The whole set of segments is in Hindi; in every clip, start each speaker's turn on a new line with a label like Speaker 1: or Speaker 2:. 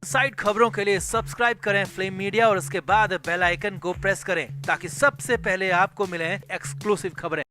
Speaker 1: साइड खबरों के लिए सब्सक्राइब करें फ्लेम मीडिया और उसके बाद बेल आइकन को प्रेस करें ताकि सबसे पहले आपको मिले एक्सक्लूसिव खबरें।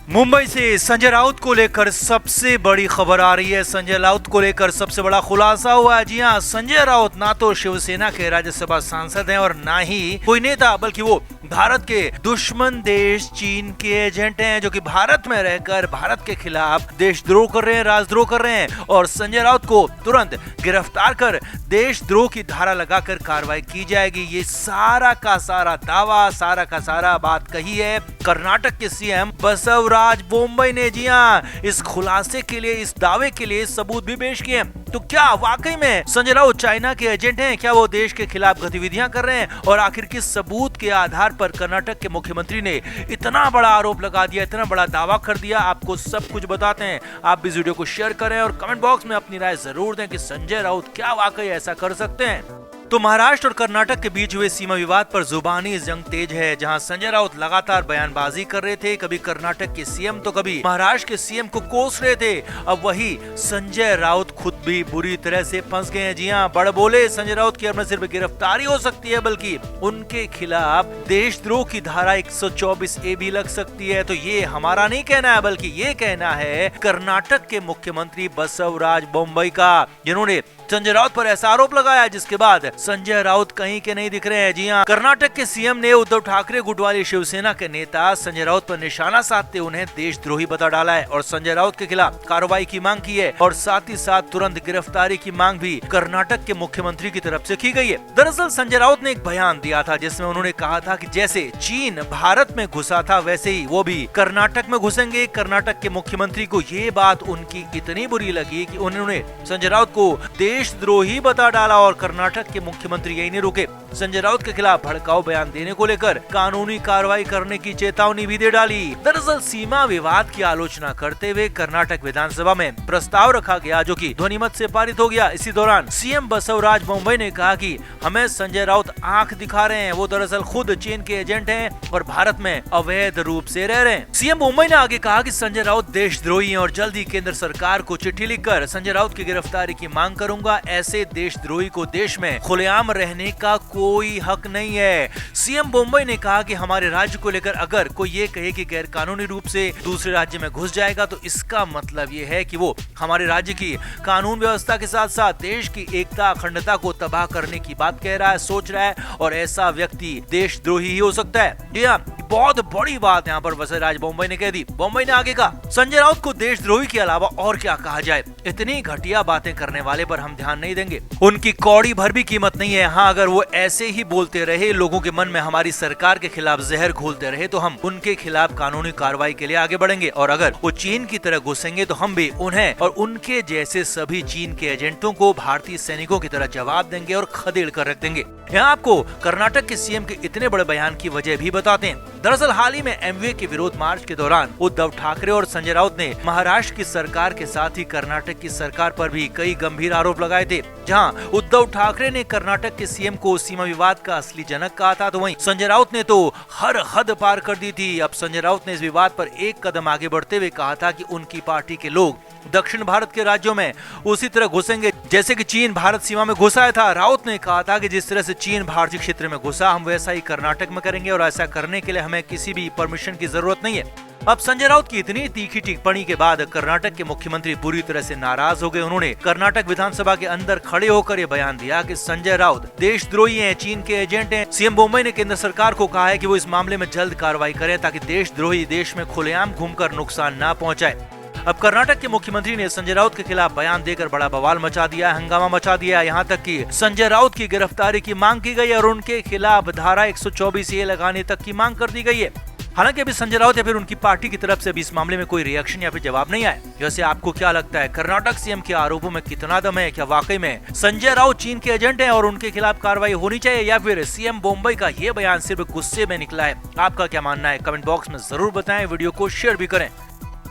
Speaker 1: मुंबई से संजय राउत को लेकर सबसे बड़ी खबर आ रही है। संजय राउत को लेकर सबसे बड़ा खुलासा हुआ है। जी हां, संजय राउत ना तो शिवसेना के राज्यसभा सांसद हैं और ना ही कोई नेता, बल्कि वो भारत के दुश्मन देश चीन के एजेंट हैं जो कि भारत में रहकर भारत के खिलाफ देशद्रोह कर रहे हैं, राजद्रोह कर रहे हैं। और संजय राउत को तुरंत गिरफ्तार कर देशद्रोह की धारा लगाकर कार्रवाई की जाएगी। ये सारा का सारा दावा, सारा का सारा बात कही है कर्नाटक के सीएम बसवराज बोम्मई ने। जी हां, इस खुलासे के लिए, इस दावे के लिए सबूत भी पेश किए। तो क्या वाकई में संजय राउत चाइना के एजेंट हैं? क्या वो देश के खिलाफ गतिविधियां कर रहे हैं? और आखिर किस सबूत के आधार पर कर्नाटक के मुख्यमंत्री ने इतना बड़ा आरोप लगा दिया, इतना बड़ा दावा कर दिया? आपको सब कुछ बताते हैं। आप भी इस वीडियो को शेयर करें और कमेंट बॉक्स में अपनी राय जरूर दें कि संजय राउत क्या वाकई ऐसा कर सकते हैं। तो महाराष्ट्र और कर्नाटक के बीच हुए सीमा विवाद पर जुबानी जंग तेज है, जहां संजय राउत लगातार बयानबाजी कर रहे थे। कभी कर्नाटक के सीएम तो कभी महाराष्ट्र के सीएम को कोस रहे थे। अब वही संजय राउत खुद भी बुरी तरह से फंस गए हैं। जी हां, बड़ बोले संजय राउत की अब न सिर्फ गिरफ्तारी हो सकती है बल्कि उनके खिलाफ देशद्रोह की धारा 124A भी लग सकती है। तो ये हमारा नहीं कहना है, बल्कि ये कहना है कर्नाटक के मुख्यमंत्री बसवराज बोम्मई का, जिन्होंने संजय राउत पर ऐसा आरोप लगाया जिसके बाद संजय राउत कहीं के नहीं दिख रहे हैं। जी हां, कर्नाटक के सीएम ने उद्धव ठाकरे गुट वाली शिवसेना के नेता संजय राउत पर निशाना साधते उन्हें देशद्रोही बता डाला है और संजय राउत के खिलाफ कार्रवाई की मांग की है और साथ ही साथ तुरंत गिरफ्तारी की मांग भी कर्नाटक के मुख्यमंत्री की तरफ से की गई है। दरअसल संजय राउत ने एक बयान दिया था जिसमें उन्होंने कहा था कि जैसे चीन भारत में घुसा था वैसे ही वो भी कर्नाटक में घुसेंगे। कर्नाटक के मुख्यमंत्री को ये बात उनकी इतनी बुरी लगी कि उन्होंने संजय राउत को देशद्रोही बता डाला और कर्नाटक के मुख्यमंत्री यही नहीं रुके, संजय राउत के खिलाफ भड़काऊ बयान देने को लेकर कानूनी कार्रवाई करने की चेतावनी भी दे डाली। दरअसल सीमा विवाद की आलोचना करते हुए कर्नाटक विधानसभा में प्रस्ताव रखा गया जो कि ध्वनिमत से पारित हो गया। इसी दौरान सीएम बसवराज बोम्मई ने कहा कि हमें संजय राउत आंख दिखा रहे हैं, वो दरअसल खुद चीन के एजेंट हैं और भारत में अवैध रूप से रह रहे हैं। सीएम बोम्मई ने आगे कहा कि संजय राउत देशद्रोही हैं और जल्द ही केंद्र सरकार को चिट्ठी लिखकर संजय राउत की गिरफ्तारी की मांग करूंगा। ऐसे देशद्रोही को देश में खुलेआम रहने का कोई हक नहीं है। सीएम बोम्मई ने कहा कि हमारे राज्य को लेकर अगर कोई ये कहे कि गैर कानूनी रूप से दूसरे राज्य में घुस जाएगा तो इसका मतलब ये है कि वो हमारे राज्य की कानून व्यवस्था के साथ साथ देश की एकता अखंडता को तबाह करने की बात कह रहा है, सोच रहा है और ऐसा व्यक्ति देशद्रोही ही हो सकता है। जी हाँ, बहुत बड़ी बात यहाँ पर बसवराज बोम्मई ने कह दी। बोम्मई ने आगे कहा संजय राउत को देशद्रोही के अलावा और क्या कहा जाए, इतनी घटिया बातें करने वाले पर हम ध्यान नहीं देंगे। उनकी कौड़ी भर भी कीमत नहीं है। हाँ, अगर वो ऐसे ही बोलते रहे, लोगों के मन में हमारी सरकार के खिलाफ जहर घोलते रहे तो हम उनके खिलाफ कानूनी कार्रवाई के लिए आगे बढ़ेंगे और अगर वो चीन की तरह घुसेंगे तो हम भी उन्हें और उनके जैसे सभी चीन के एजेंटों को भारतीय सैनिकों की तरह जवाब देंगे और खदेड़ कर रख देंगे। यहाँ आपको कर्नाटक के सीएम के इतने बड़े बयान की वजह भी बताते हैं। दरअसल हाल ही में एमवे के विरोध मार्च के दौरान उद्धव ठाकरे और संजय राउत ने महाराष्ट्र की सरकार के साथ ही कर्नाटक की सरकार पर भी कई गंभीर आरोप लगाए थे। जहां उद्धव ठाकरे ने कर्नाटक के सीएम को सीमा विवाद का असली जनक कहा था तो वहीं संजय राउत ने तो हर हद पार कर दी थी। अब संजय राउत ने इस विवाद पर एक कदम आगे बढ़ते हुए कहा था कि उनकी पार्टी के लोग दक्षिण भारत के राज्यों में उसी तरह घुसेंगे जैसे कि चीन भारत सीमा में घुसा था। राउत ने कहा था कि जिस तरह से चीन भारतीय क्षेत्र में घुसा हम वैसा ही कर्नाटक में करेंगे और ऐसा करने के लिए हमें किसी भी परमिशन की जरूरत नहीं है। अब संजय राउत की इतनी तीखी टिप्पणी के बाद कर्नाटक के मुख्यमंत्री पूरी तरह से नाराज हो गए। उन्होंने कर्नाटक विधानसभा के अंदर खड़े होकर ये बयान दिया कि संजय राउत देशद्रोही हैं, चीन के एजेंट हैं। सीएम बोम्मई ने केंद्र सरकार को कहा है कि वो इस मामले में जल्द कार्रवाई करें ताकि देशद्रोही देश में खुलेआम घूमकर नुकसान न पहुंचाए। अब कर्नाटक के मुख्यमंत्री ने संजय राउत के खिलाफ बयान देकर बड़ा बवाल मचा दिया, हंगामा मचा दिया। यहाँ तक कि संजय राउत की गिरफ्तारी की मांग की गई और उनके खिलाफ धारा 124A लगाने तक की मांग कर दी गई है। हालांकि अभी संजय राउत या फिर उनकी पार्टी की तरफ से अभी इस मामले में कोई रिएक्शन या फिर जवाब नहीं आया। वैसे आपको क्या लगता है, कर्नाटक सीएम के आरोपों में कितना दम है? क्या वाकई में संजय राउत चीन के एजेंट हैं और उनके खिलाफ कार्रवाई होनी चाहिए या फिर सीएम बोम्मई का ये बयान सिर्फ गुस्से में निकला है? आपका क्या मानना है? कमेंट बॉक्स में जरूर बताएं, वीडियो को शेयर भी करें।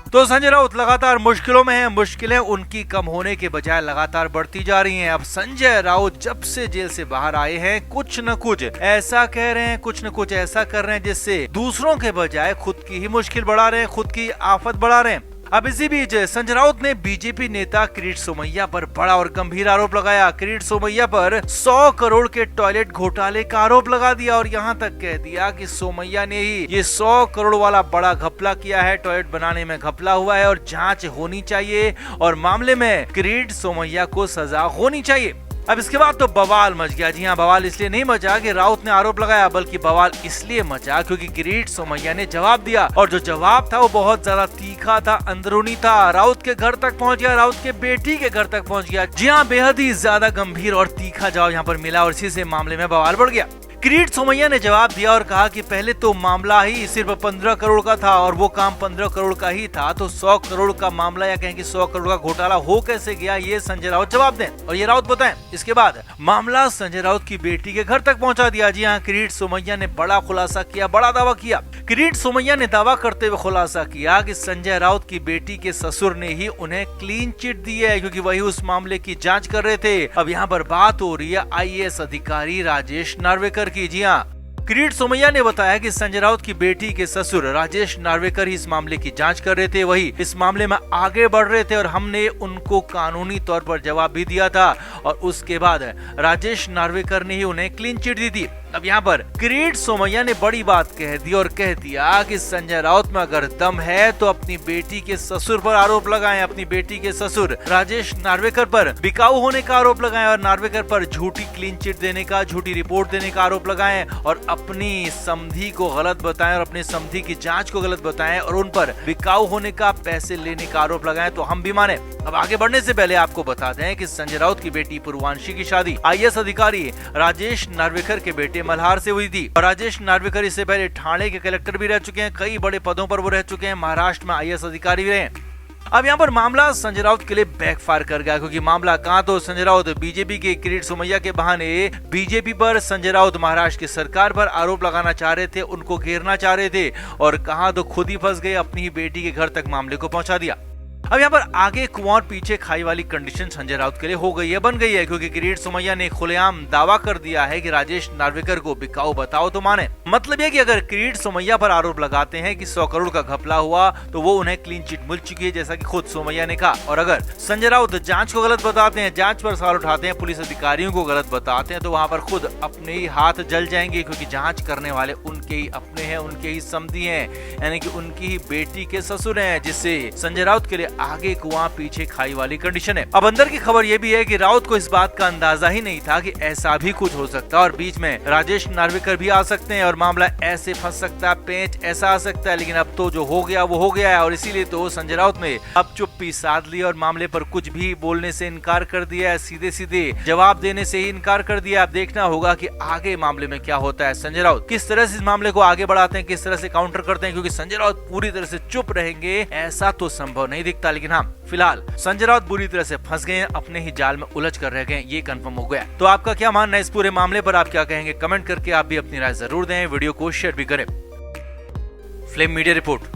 Speaker 1: तो संजय राउत लगातार मुश्किलों में हैं। मुश्किलें उनकी कम होने के बजाय लगातार बढ़ती जा रही हैं। अब संजय राउत जब से जेल से बाहर आए हैं कुछ न कुछ ऐसा कह रहे हैं, कुछ न कुछ ऐसा कर रहे हैं जिससे दूसरों के बजाय खुद की ही मुश्किल बढ़ा रहे हैं, खुद की आफत बढ़ा रहे हैं। अब इसी बीच संजय राउत ने बीजेपी नेता किरीट सोमैया पर बड़ा और गंभीर आरोप लगाया। किरीट सोमैया पर 100 करोड़ के टॉयलेट घोटाले का आरोप लगा दिया और यहां तक कह दिया कि सोमैया ने ही ये 100 करोड़ वाला बड़ा घपला किया है, टॉयलेट बनाने में घपला हुआ है और जांच होनी चाहिए और मामले में किरीट सोमैया को सजा होनी चाहिए। अब इसके बाद तो बवाल मच गया। जी हाँ, बवाल इसलिए नहीं मचा कि राउत ने आरोप लगाया, बल्कि बवाल इसलिए मचा क्योंकि किरीट सोमैया ने जवाब दिया और जो जवाब था वो बहुत ज्यादा तीखा था, अंदरूनी था। राउत के घर तक पहुंच गया, राउत के बेटी के घर तक पहुंच गया। जी हाँ, बेहद ही ज्यादा गंभीर और तीखा जवाब यहाँ पर मिला और इसी से मामले में बवाल बढ़ गया। किरीट सोमैया ने जवाब दिया और कहा कि पहले तो मामला ही सिर्फ 15 करोड़ का था और वो काम 15 करोड़ का ही था, तो 100 करोड़ का मामला या कहें कि 100 करोड़ का घोटाला हो कैसे गया, ये संजय राउत जवाब दें और ये राउत बताएं। इसके बाद मामला संजय राउत की बेटी के घर तक पहुंचा दिया। जी हाँ, किरीट सोमैया ने बड़ा खुलासा किया, बड़ा दावा किया। किरीट सोमैया ने दावा करते हुए खुलासा किया कि संजय राउत की बेटी के ससुर ने ही उन्हें क्लीन चिट दी है क्योंकि वही उस मामले की जांच कर रहे थे। अब यहाँ पर बात हो रही है IAS अधिकारी राजेश नार्वेकर की। जी हाँ, किरीट सोमैया ने बताया कि संजय राउत की बेटी के ससुर राजेश नार्वेकर ही इस मामले की जांच कर रहे थे, वही इस मामले में आगे बढ़ रहे थे और हमने उनको कानूनी तौर पर जवाब भी दिया था और उसके बाद राजेश नार्वेकर ने ही उन्हें क्लीन चिट दी थी। अब यहाँ पर किरीट सोमैया ने बड़ी बात कह दी और कह दिया कि संजय राउत में अगर दम है तो अपनी बेटी के ससुर पर आरोप लगाएं, अपनी बेटी के ससुर राजेश नार्वेकर पर बिकाऊ होने का आरोप लगाएं और नार्वेकर पर झूठी क्लीन चिट देने का, झूठी रिपोर्ट देने का आरोप लगाएं और अपनी समधी को गलत बताएं और अपनी समधी की जांच को गलत बताएं और उन पर बिकाऊ होने का, पैसे लेने का आरोप लगाएं तो हम भी माने। अब आगे बढ़ने से पहले आपको बता दें कि संजय राउत की बेटी पूर्वांशी की शादी IAS अधिकारी राजेश नार्वेकर के बेटे मल्हार से हुई थी और राजेश नार्वेकर इससे पहले ठाणे के कलेक्टर भी रह चुके हैं, कई बड़े पदों पर वो रह चुके हैं, महाराष्ट्र में IAS अधिकारी भी रहे। अब यहाँ पर मामला संजय राउत के लिए बैकफायर कर गया क्योंकि मामला कहाँ तो संजय राउत बीजेपी के किरीट सोमैया के बहाने बीजेपी पर, संजय राउत महाराष्ट्र की सरकार पर आरोप लगाना चाह रहे थे, उनको घेरना चाह रहे थे और कहाँ तो खुद ही फंस गए, अपनी ही बेटी के घर तक मामले को पहुंचा दिया। अब यहाँ पर आगे कुआं पीछे खाई वाली कंडीशन संजय राउत के लिए हो गई है, बन गई है क्योंकि किरीट सोमैया ने खुलेआम दावा कर दिया है कि राजेश नार्वेकर को बिकाऊ बताओ तो माने। मतलब ये कि अगर किरीट सोमैया पर आरोप लगाते हैं कि 100 करोड़ का घपला हुआ तो वो उन्हें क्लीन चिट मिल चुकी है जैसा कि खुद सोमैया ने कहा, और अगर संजय राउत जांच को गलत बताते हैं, जांच पर सवाल उठाते हैं, पुलिस अधिकारियों को गलत बताते हैं तो वहाँ पर खुद अपने ही हाथ जल जाएंगे क्योंकि जांच करने वाले उनके ही अपने हैं, उनके ही समधी हैं, यानी कि उनकी ही बेटी के ससुर हैं, जिससे संजय राउत के लिए आगे कुआं पीछे खाई वाली कंडीशन है। अब अंदर की खबर यह भी है कि राउत को इस बात का अंदाजा ही नहीं था कि ऐसा भी कुछ हो सकता है और बीच में राजेश नार्वेकर भी आ सकते हैं और मामला ऐसे फंस सकता है, पेंच ऐसा आ सकता है। लेकिन अब तो जो हो गया वो हो गया है और इसीलिए तो संजय राउत ने अब चुप्पी साध ली और मामले पर कुछ भी बोलने से इनकार कर दिया है, सीधे सीधे जवाब देने से ही इनकार कर दिया। अब देखना होगा कि आगे मामले में क्या होता है, संजय राउत किस तरह से इस मामले को आगे बढ़ाते हैं, किस तरह से काउंटर करते हैं, क्योंकि संजय राउत पूरी तरह से चुप रहेंगे ऐसा तो संभव नहीं दिखता। लेकिन हाँ, फिलहाल संजय राउत बुरी तरह से फंस गए हैं, अपने ही जाल में उलझ कर रह गए, ये कंफर्म हो गया। तो आपका क्या मानना है इस पूरे मामले पर, आप क्या कहेंगे कमेंट करके आप भी अपनी राय जरूर दें, वीडियो को शेयर भी करें। Flame media report.